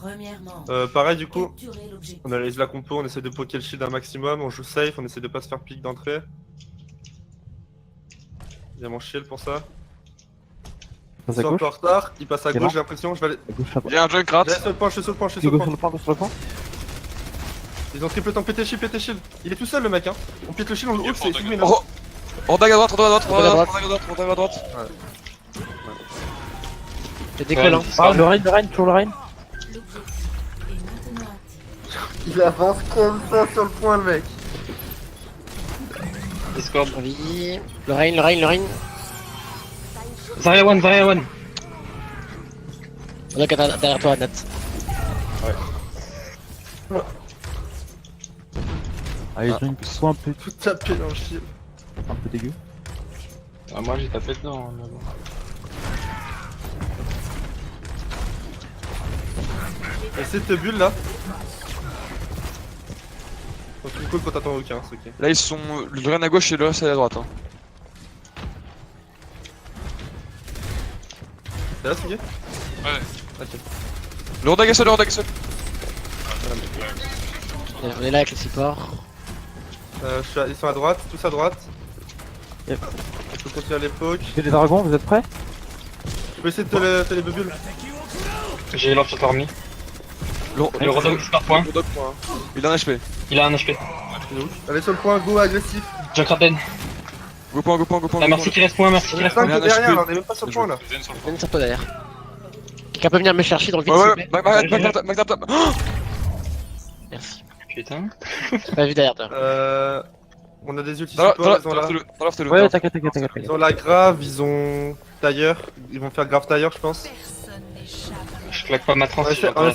Premièrement, Pareil du coup, capturer l'objectif. on analyse la compo, on essaie de poker le shield un maximum, on joue safe, on essaie de pas se faire pick d'entrée. Il y a mon shield pour ça. Passe Ils à sont un peu en gauche. retard, il passe à C'est gauche, bon. j'ai l'impression, je vais aller... À gauche, à Il y a un Junkrat. Je suis sur le point, je suis sur le point, je suis sur Go le sur point. le point, sur le point. Ils ont triple temps, pété shield. Il est tout seul le mec hein. On pète le shield, on le hook, c'est tout win. Oh, Rodag à droite, Rodag à droite, Rodag à droite. Rodag à droite. J'ai des collants. Ah, le Rain, toujours le Rain. L'objectif est maintenant actif. Il avance comme ça sur le point le mec. Discord. Oui. Le Rain. Zarya one. On a qu'à derrière toi, Nat. Ah, ils ont une pousse un peu Tout tapé dans le shield. dégueu. Ah, moi j'ai tapé dedans. Mais bon. Essaye de te bulle là. Donc tu me cool quand t'attends aucun, c'est ok. Là ils sont. Le Drain à gauche et le reste à la droite. Hein. T'es là, Sugi? Ouais. Ok. Le Rodag est seul, le Rodag est seul. On est là avec le support. Ils sont à droite, tous à droite. Yep. Je peux continuer à l'époque. J'ai des dragons, vous êtes prêts? Je peux essayer de te les bubules. J'ai l'offre sur Tormi. Le Rodog par point. Rodag, quoi. Il a un HP. Il a un HP. Allez sur le point, go agressif. Junkrat. Go point. Ah, merci qu'il reste point, merci qu'il reste point. 5 on est de un derrière, HP. on est même pas sur le point là. Zen sur le Viens sur toi derrière. Quelqu'un peut venir me chercher dans le vide, Ouais, s'il ouais, vous plaît? back tap. Oh Merci. Putain. J'ai pas vu derrière toi. On a des ultis Dans support, ils ont la... l'off, Ouais, t'inquiète. Ils ont la grave, ils ont tailleur, ils vont faire grave tailleur je pense. Personne n'échappe à Je claque pas ma trans. On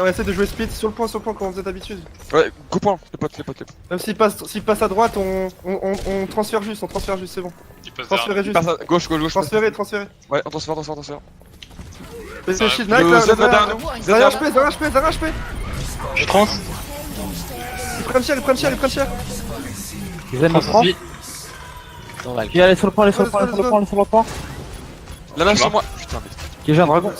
essaie de jouer speed sur le point comme on faisait d'habitude. Ouais, go point, les potes. Même s'il passe à droite, on transfère juste, c'est bon. Il passe Transférez derrière. juste. Passe à gauche. Transférez. Ouais, on transfère. PC shield, Le Nike Z va là, derrière nous. Zarya HP. Je trans. Ils prennent cher. Ils aiment le prendre. Non, Val. Qui allez sur le point, sur le point. La même sur moi. Putain, mais. Qui j'ai un dragon.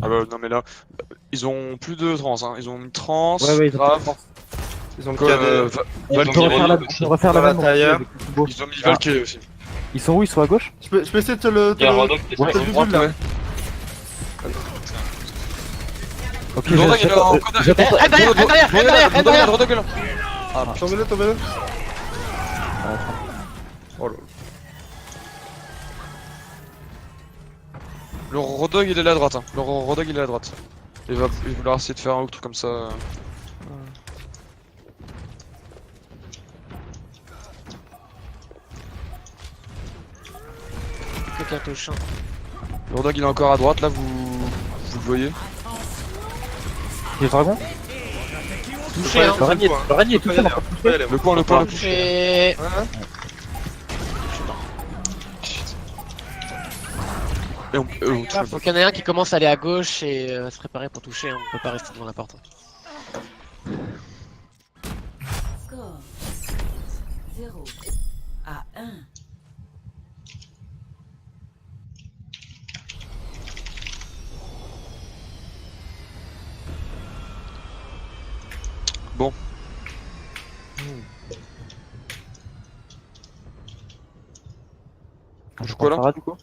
Ah bah non mais là, ils ont plus de trans, hein. Ils ont une trans, Ouais, ils ont grave, Ils ont le que, KD. On peut refaire la même. Tailleur. ils ont mis Valkyrie aussi. Ils sont où? Ils sont à gauche? Je peux essayer de te le... Il y a un Rodog qui est Ouais, sur le Droite, bulle, là. ouais. Ok, Le Rodag, il est en Derrière. Rodag est là. Tombez-le. Oh là. Le Rodag il est là à droite, hein. Le Rodag il est à droite. Il va vouloir essayer de faire un autre truc comme ça. Quelqu'un touche. Le Rodag il est encore à droite, là vous le voyez. Les dragons? Touché, hein. Le Rain est tout seul. Le point. Touché. Et on touche Ah, faut qu'il y en ait un qui commence à aller à gauche et se préparer pour toucher, hein. On peut pas rester devant la porte. score 0 à 1. Bon. On joue quoi là? Du coup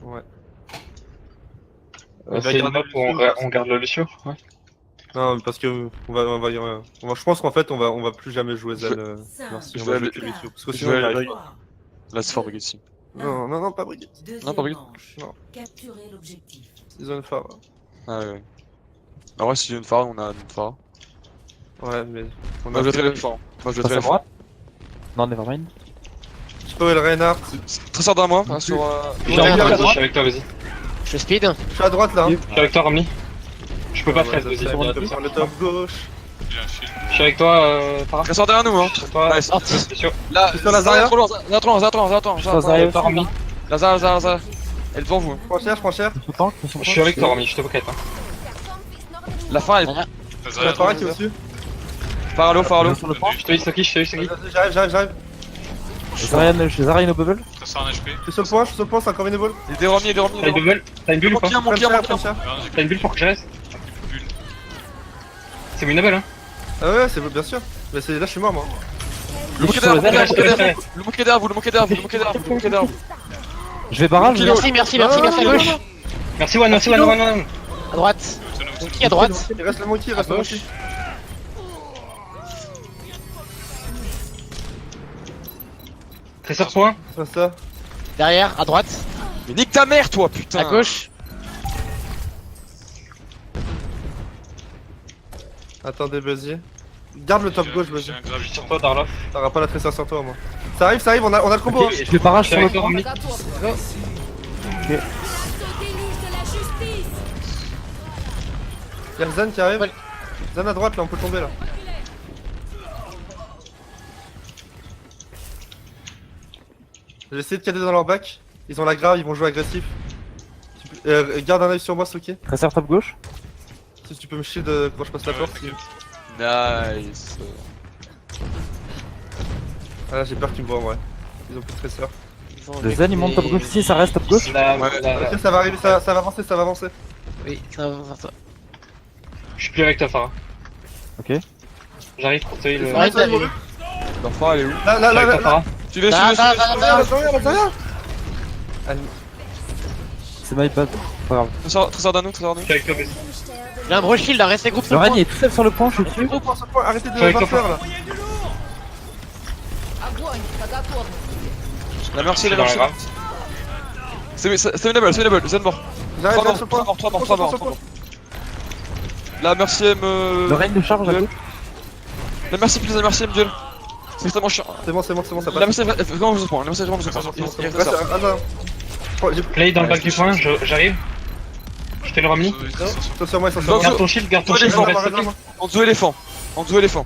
Ouais. C'est une map où on garde le Lucio. Ouais. Non, parce que je pense qu'en fait on va plus jamais jouer Zel. Merci, Je on vais va aller- jouer que Lucio. Parce que je sinon vais on y aller- arrive pas. Là c'est fort Brigitte ici. Non, pas Brigitte. Non, pas Brigitte. Non. Capturer l'objectif. Ils ont une phare. Ah ouais. Ah ouais, si j'ai une phare, on a une phare. Ouais, mais. On Moi je vais traiter le phare. Moi je vais Passe traiter à le phare. droite? Non, nevermind. Spo et le Reinhardt. Très sort d'un mois, hein, sur. Je suis avec toi, vas-y. Je speed. Je suis à droite là. Je suis avec toi, Romney. Je peux pas Ouais, faire, vas-y. sur le top gauche. J'ai un shield. Je suis avec toi, par Très sort derrière nous, hein. Sur toi, Ouais, sorti. Lucio. Là, Je suis sur la Zarya. trop loin, Zarya. Zarya. Toi, Romney. Lazare. Elle est devant vous. Je prends cher. Ils sont tank, Je suis avec toi, Romney, je te pocket. La fin, elle. Voilà. Je suis à Parak qui est au-dessus. Phare à l'eau. Sur le point. Je te dis Soki, je te dis Soki. Vas-y, j'arrive. J'ai Zarya Noble. Ça sert un HP. Je suis sur le point, c'est encore une épaule. Il est déromni. T'as une bubble? T'as une bulle ou pas? Mon cœur. T'as une bulle pour que je reste? C'est winnable hein? Ah ouais, c'est bien sûr. Mais là, je suis mort moi. Le manquez Sur le derrière, Z, le manquez derrière vous. Je vais barrage. Merci à gauche. Merci One. À droite. Qui à droite? Il reste le monkey, À gauche. Tresseur point. C'est ça. Derrière, à droite. Mais nique ta mère, toi, putain. À gauche. Attendez, Buzzy. Garde le top gauche, Buzzy. J'ai un grave Sur toi, Darlof. T'auras pas la tresseur sur toi, moi. Ça arrive, on a le combo. Ok, hein. Je vais barrage sur le avec toi, point. Romney. Y'a le Zen qui arrive. Ouais. Zen à droite, là, on peut tomber là. J'ai essayé de cader dans leur bac. Ils ont la grave, ils vont jouer agressif. Garde un œil sur moi, Soki. Tresseur top gauche. Si tu peux me shield quand je passe la porte. Nice. Ah là, j'ai peur qu'ils me voient en vrai. Ils ont plus de tresseur. Le Zen il monte top gauche. Si ça reste top gauche. Ok, ça va arriver, ça va avancer. Oui, ça va vers toi. Je suis plus avec toi, Farah. Ok. J'arrive pour te heal. Ouais, t'as vu. Leur phare, elle est où? Là, Avec toi, Farah. Suivez. Là. C'est my bad. Pas grave. Trésor d'un nous. Je suis avec toi, Bessie. J'ai un gros shield, restez groupe Le sur le Règne point. est tout seul sur le point, je suis dessus. Gros point sur point, arrêtez de Avec toi, faire là. La merci, Je suis dans la grave. C'est winnable, Zen mort. J'arrive 3 sur le point. morts. La merci me. Le Règne de charge à Duel. gauche. La merci, please, la merci me duel. C'est extrêmement chiant. C'est bon, ça La passe. merci est vraiment besoin de point. La merci est vraiment besoin de point. Il reste ça. J'ai Play dans le bac du point, j'arrive. Je fais le Romney. Ils sont sur moi. Garde ton shield, Ouais, reste défends, Soki. En dessous éléphant.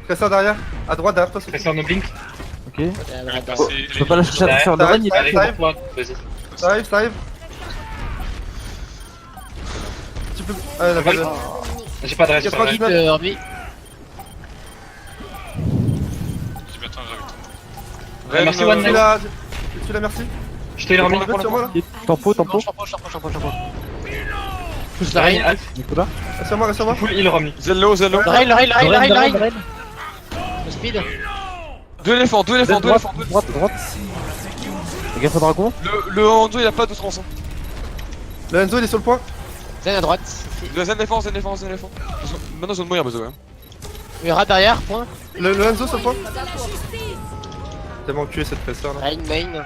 Tresseur derrière, à droite derrière toi, Soki. Tresseur no blink. Ok. C'est- Je peux pas la chercher à tresseur. Le Règne il est Allez, arrive. pour toi, vas-y. Ça arrive. Tu peux. Ah, la balle. J'ai pas de reste. 99. Vite, Orbi. Je m'attends avec toi. Ouais, merci, One. Tu la merci. Je te heal Romney. Sur moi là. Tempo. Champo. Plus la reine. Nicolas. Reste sur moi. Full heal Romney. Zello. Le rail. Le speed. Deux éléphants. Droite. Le gaffe au dragon. Le Ando il a pas de trans. Le Enzo il est sur le point. Zen à droite. Le Zen défense. Maintenant zone moyen besoin. Oui, rat derrière, point. Le Enzo sur le point. Tellement tué cette tresseur là. Rain, main.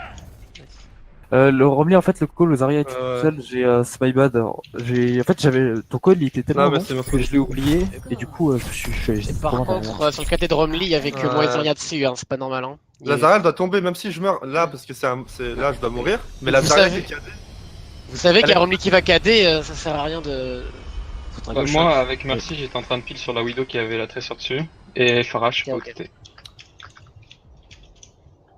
Le Romley en fait le call, le Zarya était Ouais. tout seul, c'est my bad. En fait j'avais ton call il était tellement Non, mais bon c'est ma que je l'ai oublié et du coup je suis Par contre, sur le côté de Romley, il y avait que moi et Zarya dessus, hein, c'est pas normal. Hein. La Zarya elle doit tomber même si je meurs là parce que là je dois mourir. Mais la Vous Zarya savez- c'est cadré. Vous savez qu'il y a Allez. Romley qui va cader, ça sert à rien de. Foutre à gauche. Moi, avec Merci, j'étais en train de pile sur la Widow qui avait la tresseur dessus. Et Farah, je sais pas où Ok. t'étais.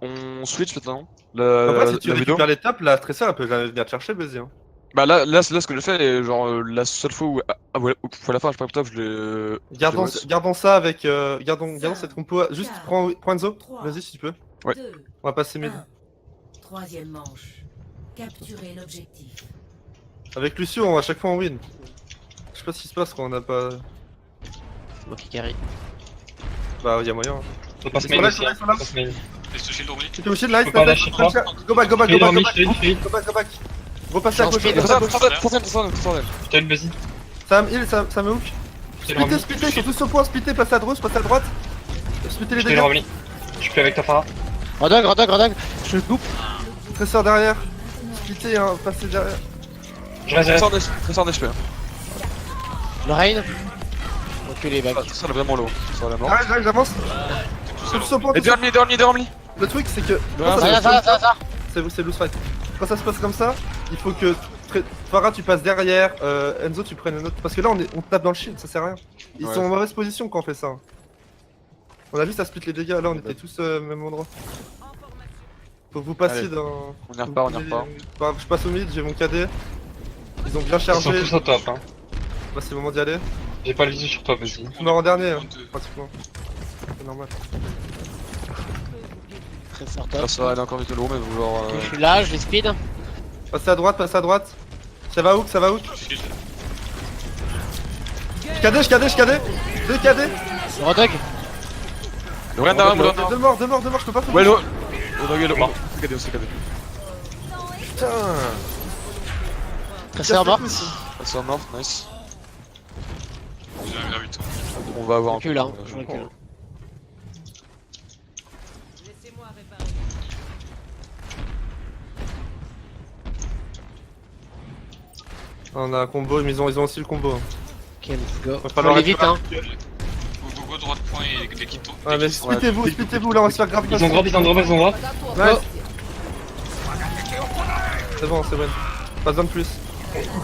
On switch maintenant. Après si tu La vidéo. récupères les tops, la tresseur elle peut venir te chercher Buzzy. Hein. Bah là ce que j'ai fait, et genre la seule fois où à la fin je pas top, je l'ai. Gardons ça avec. Gardons cette compo. Juste prends Enzo. Vas-y si tu peux. Ouais. 2, On va passer mid. 1. Troisième manche. Capturer l'objectif. Avec Lucio à chaque fois on win. Je sais pas ce qui se passe quand on a pas. C'est moi qui carry. Bah y'a moyen. Hein. On passe Ils sont main là, aussi, ils hein. sont là. On passe main. Laisse le shield Romney. Tu peux aussi de light, Je peux pas lâcher trois. Go back. Je te heal Romney, je te heal. Go back. Repassez à Change gauche. speed. repassez à gauche. Je te heal, vas-y. Ça me heal, ça me hook. Je te heal Romney. Splitter, ils sont tous au point, splitter, passez à droite, passez à droite. Splitter les Je te heal dégâts. Romney. Je suis plus avec toi, Farah. Rodog. Je le coupe. Tresseur derrière. Splitter, hein, passez derrière. Je reste. Trésor d'HP. Le rain. Ok, les bacs. Trésor est vraiment low. Trésor est mort. J'arrive, j'avance. Tous au point, Et tous au- Dormi. Le truc c'est que. Ça. C'est loose fight. Quand ça se passe comme ça, il faut que. Farah tu passes derrière, Enzo tu prennes une autre. Parce que là on tape dans le shield, ça sert à rien. Ils Ouais. sont en mauvaise position quand on fait ça. On a vu ça split les dégâts, là on était tous au même endroit. Faut que vous passiez Allez. dans. On y repart. Bah, je passe au mid, j'ai mon KD. Ils ont bien Ils sont chargé. tous au top, hein. Bah, c'est le moment d'y aller. J'ai pas le visu sur toi, vas-y. Tu meurs en dernier, hein, Round deux. pratiquement. C'est normal. Très fort Là, top. ça va aller encore vite lourd, mais genre. Ok, je suis là, je vais speed. Passez à droite, passez à droite. Ça va hook, ça va hook. Shield. Je KD. 2 KD. Rodog. Rien derrière moi, là. Deux morts, je peux pas tout. Ouais, le. Oh, mort. C'est KD, c'est KD. Putain. Tracer mort. Ça mort, nice. J'ai un gravito. On va avoir un Recule, hein. Je recule. On a un combo, mais ils ont aussi le combo. hein. Ok, let's go. Va Faut falloir aller vite, hein. Go, droite point et des quitons. Ouais, mais splittez-vous, là on va se faire grave. Ils ont drop. Nice. C'est bon. Pas besoin de plus.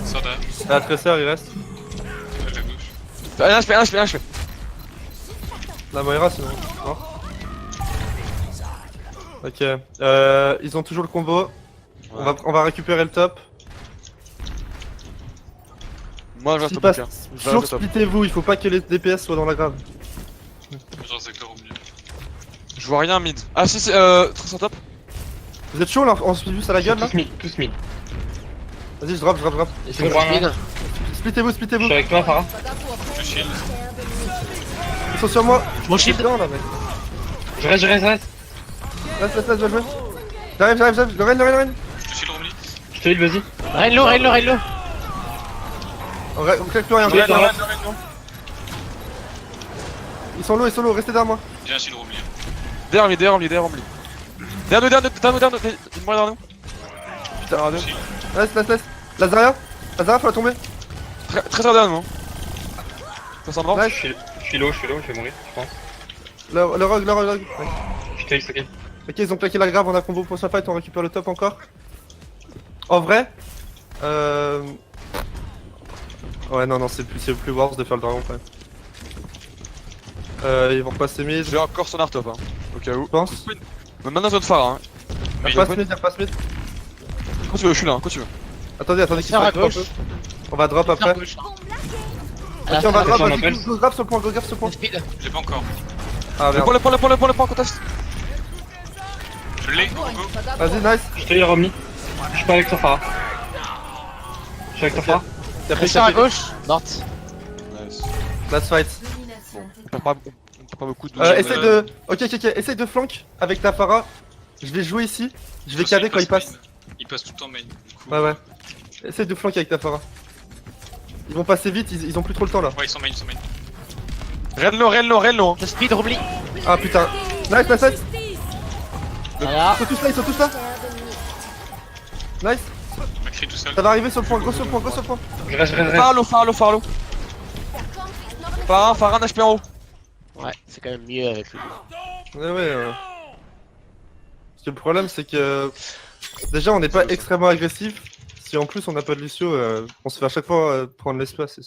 Soda. Ah, Tracer il reste. À la gauche. Un HP. La Moira sinon. Non. Ok. Ils ont toujours le combo. On va récupérer le top. Moi, je reste Si au passe, bouquin. sur splittez-vous, il faut pas que les DPS soient dans la grave. Genre secteur au milieu. Je vois rien mid. Ah, si, très sur top. Vous êtes chaud là, on se plus à la gueule là? Tous mid. Vas-y, je drop. Ils sont droits, Speed. Splittez-vous. Je suis avec toi, Farah. Je shield. Ils sont sur moi. Mon shield. Non là mec. Je reste. Reste, je vais jouer. J'arrive. Le Rain. Je shield Romilly. Je te heal, vas-y. Raid low. On claque plus rien. Je vais dans la- Ils sont low, restez derrière moi. J'ai un shield Romilly. Derrière lui. Derrière nous. Dis-moi derrière nous. Putain, laisse. Lazaria, faut la tomber. Très derrière nous. Ça s'en va. Nice. Je suis low, je vais mourir, je pense. Le rogue. Ouais. Je te heal, c'est ok. Ok, ils ont claqué la grave, on a combo pour sa fight, on récupère le top encore. En vrai, ouais, non, c'est plus worse de faire le dragon quand même. Ils vont passer mid, Je je vais encore son art top, hein. Au cas où. pense. Mais maintenant, zone phare, hein. Elle passe mid. Quand tu veux, je suis là, quand tu veux. Attendez, qu'il Tracer à se drop un gauche. peu. On va drop après. À Ok, gauche. on va on drop, appelle. vas-y, go grave sur le point. Speed. Je l'ai pas encore. Ah Le merde. point, contest. Je l'ai. Go. Vas-y, nice. Je te heal, Romney. Je suis pas avec toi, Farah. Je suis avec toi, Farah. Tracer à gauche. Morte. Nice. Last fight. On perd pas beaucoup de. Essaye de. Ok, essaye de flank avec ta Pharah. Je vais jouer ici. Je vais cader quand il passe. Il passe tout le temps main. Du coup, Ouais. Essaye de flank avec ta Pharah. Ils vont passer vite, ils ont plus trop le temps là. Ouais, ils sont main. Réel low. Je speed, Roubli. Ah putain. Nice. Voilà. Ils sont tous là. Nice. Macri tout seul. Ça va arriver sur le point, gros sur le point. Je reste. Phare low. Phare un HP en haut. Ouais, c'est quand même mieux avec lui. Ouais. Parce que le problème c'est que déjà on n'est pas extrêmement agressif. Si en plus on n'a pas de Lucio, on se fait à chaque fois prendre l'espace.